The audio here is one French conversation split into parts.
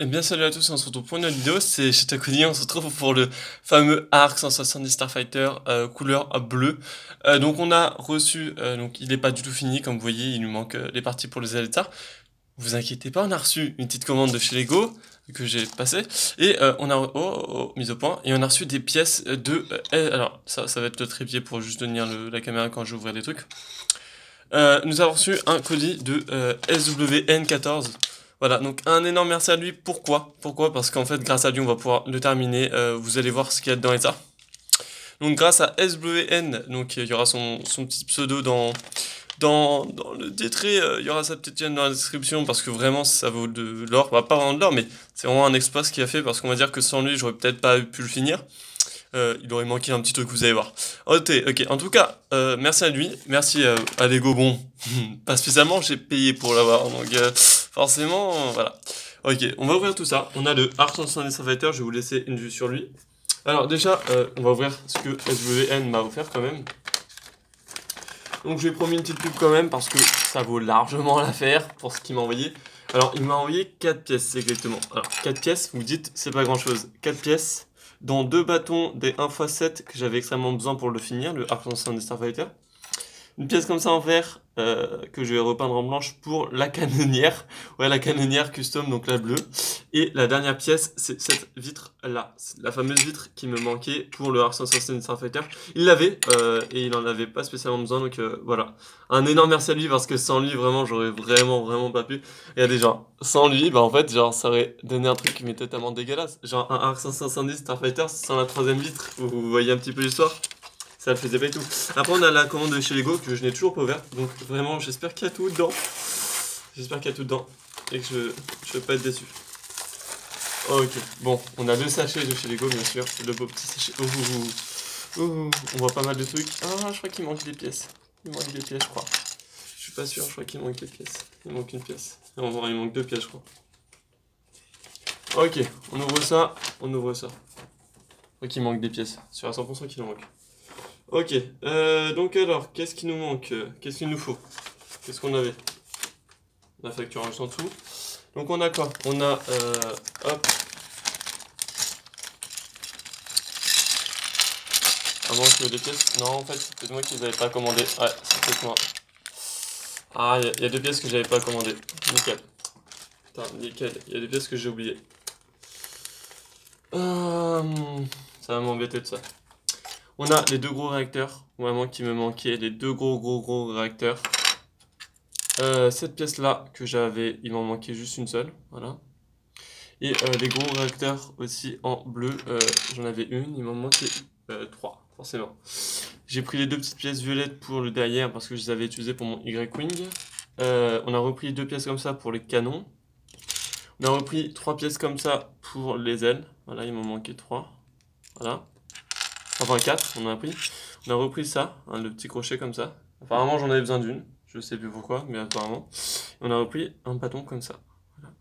Eh bien salut à tous, on se retrouve pour une autre vidéo, c'est chez Takuni, on se retrouve pour le fameux Arc 170 Starfighter couleur bleu. Donc on a reçu, donc il n'est pas du tout fini comme vous voyez, il nous manque les parties pour les Aleta. Vous inquiétez pas, on a reçu une petite commande de chez Lego que j'ai passée et on a mise au point et on a reçu des pièces alors ça va être le trépied pour juste tenir la caméra quand j'ouvrirai des trucs. Nous avons reçu un colis de SWN14. Voilà, donc un énorme merci à lui. Pourquoi? Pourquoi? Parce qu'en fait, grâce à lui, on va pouvoir le terminer. Vous allez voir ce qu'il y a dedans et ça. Donc grâce à SWN, donc il y aura son petit pseudo dans le titre, il y aura sa petite chaîne dans la description parce que vraiment ça vaut de l'or. Bah, pas vraiment de l'or, mais c'est vraiment un exploit ce qu'il a fait parce qu'on va dire que sans lui, j'aurais peut-être pas pu le finir. Il aurait manqué un petit truc, vous allez voir. Ok, ok. En tout cas, merci à lui, merci à Lego. Bon, pas spécialement, j'ai payé pour l'avoir, donc forcément, voilà. Ok, on va ouvrir tout ça. On a le Art 170 Fighter, je vais vous laisser une vue sur lui. Alors déjà, on va ouvrir ce que SWN m'a offert quand même. Donc je lui ai promis une petite pub quand même parce que ça vaut largement l'affaire pour ce qu'il m'a envoyé. Alors il m'a envoyé 4 pièces exactement. Alors 4 pièces, vous dites c'est pas grand chose. 4 pièces, dont 2 bâtons des 1x7 que j'avais extrêmement besoin pour le finir, le Arc 170 Starfighter. Une pièce comme ça en verre que je vais repeindre en blanche pour la canonnière. Ouais, la canonnière custom, donc la bleue. Et la dernière pièce, c'est cette vitre-là. La fameuse vitre qui me manquait pour le Arc 170 Starfighter. Il l'avait et il en avait pas spécialement besoin, donc voilà. Un énorme merci à lui parce que sans lui, vraiment, j'aurais vraiment pas pu. Regardez, genre, sans lui, bah en fait, genre, ça aurait donné un truc mais totalement dégueulasse. Genre, un Arc 170 Starfighter sans la troisième vitre. Vous voyez un petit peu l'histoire? Ça le faisait pas du tout. Après, on a la commande de chez Lego que je n'ai toujours pas ouverte. Donc, vraiment, j'espère qu'il y a tout dedans. J'espère qu'il y a tout dedans. Et que je vais pas être déçu. Ok, bon, on a deux sachets de chez Lego, bien sûr. Le beau petit sachet. On voit pas mal de trucs. Ah, je crois qu'il manque des pièces. Il manque des pièces, je crois. Je suis pas sûr, je crois qu'il manque des pièces. Il manque une pièce. Non, il manque deux pièces, je crois. Ok, on ouvre ça. On ouvre ça. Je crois qu'il manque des pièces. Sur à 100% qu'il en manque. Ok, donc alors, qu'est-ce qui nous manque? Qu'est-ce qu'il nous faut? Qu'est-ce qu'on avait? La facture en dessous. Donc on a quoi? On a, hop, à moins que les pièces... Non, en fait, c'est peut-être moi qui les avais pas commandées. Ouais, c'est peut-être moi. Ah, il y a deux pièces que j'avais pas commandées. Nickel. Putain, nickel, il y a des pièces que j'ai oubliées. Ça va m'embêter de ça. On a les deux gros réacteurs, vraiment qui me manquaient, les deux gros réacteurs. Cette pièce-là que j'avais, il m'en manquait juste une seule, voilà. Et les gros réacteurs aussi en bleu, j'en avais une, il m'en manquait trois, forcément. J'ai pris les deux petites pièces violettes pour le derrière parce que je les avais utilisées pour mon Y-Wing. On a repris deux pièces comme ça pour les canons. On a repris trois pièces comme ça pour les ailes. Voilà, il m'en manquait trois. Voilà. Enfin quatre, on en a pris. On a repris ça, hein, le petit crochet comme ça. Apparemment j'en avais besoin d'une. Je sais plus pourquoi, mais apparemment. On a repris un bâton comme ça. Voilà.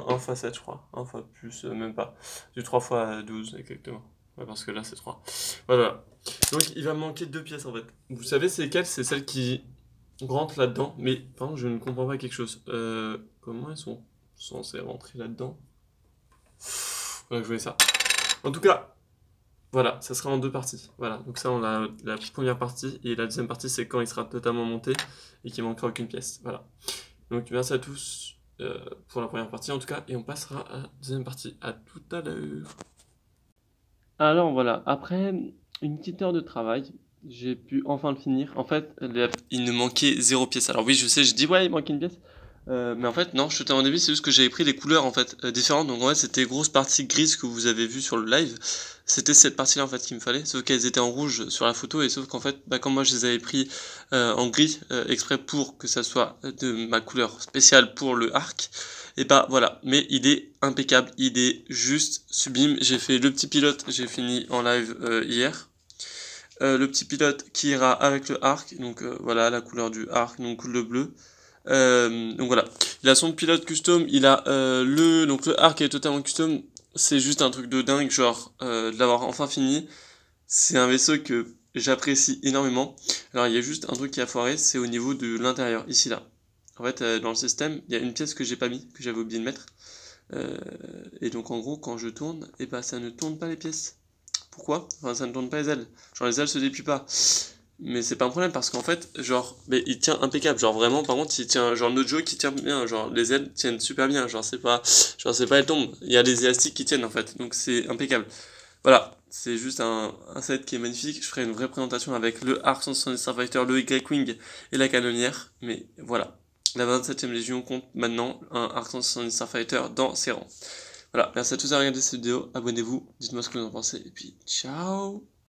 Un x 7 je crois. Un fois plus, même pas. Du 3 x 12 exactement. Ouais, parce que là c'est 3. Voilà. Donc il va me manquer deux pièces en fait. Vous savez c'est lesquelles? C'est celles qui rentrent là-dedans. Mais par contre je ne comprends pas quelque chose. Comment elles sont censées rentrer là-dedans? Ouais, je voulais ça. En tout cas, voilà, ça sera en deux parties. Voilà, donc ça on a la première partie et la deuxième partie c'est quand il sera totalement monté et qu'il manquera aucune pièce. Voilà. Donc merci à tous pour la première partie en tout cas et on passera à la deuxième partie. À tout à l'heure. Alors voilà, après une petite heure de travail, j'ai pu enfin le finir. En fait, il ne manquait zéro pièce. Alors oui, je sais, je dis ouais, il manquait une pièce. Mais en fait, non, je suis à mon avis, c'est juste que j'avais pris les couleurs en fait différentes. Donc en fait, c'était les grosses parties grises que vous avez vues sur le live. C'était cette partie-là en fait qu'il me fallait. Sauf qu'elles étaient en rouge sur la photo et sauf qu'en fait, bah, comme moi je les avais pris en gris exprès pour que ça soit de ma couleur spéciale pour le arc. Et bah voilà, mais il est impeccable, il est juste sublime. J'ai fait le petit pilote, j'ai fini en live hier. Le petit pilote qui ira avec le arc, donc voilà la couleur du arc, donc le bleu. Donc voilà, il a son pilote custom, il a donc le arc est totalement custom, c'est juste un truc de dingue, genre de l'avoir enfin fini. C'est un vaisseau que j'apprécie énormément. Alors il y a juste un truc qui a foiré, c'est au niveau de l'intérieur, ici là. En fait, dans le système, il y a une pièce que j'ai pas mis, que j'avais oublié de mettre. Et donc en gros quand je tourne, et bah ça ne tourne pas les pièces. Pourquoi? Enfin ça ne tourne pas les ailes. Genre les ailes se déplient pas. Mais c'est pas un problème parce qu'en fait, genre, mais il tient impeccable. Genre vraiment, par contre, il tient, genre Nojo qui tient bien. Genre les ailes tiennent super bien. Genre c'est pas elles tombent. Il y a les élastiques qui tiennent en fait. Donc c'est impeccable. Voilà, c'est juste un set qui est magnifique. Je ferai une vraie présentation avec le Arc 170 Starfighter, le Y-Wing et la canonnière. Mais voilà, la 27e Légion compte maintenant un Arc 170 Starfighter dans ses rangs. Voilà, merci à tous d'avoir regardé cette vidéo. Abonnez-vous, dites-moi ce que vous en pensez. Et puis, ciao!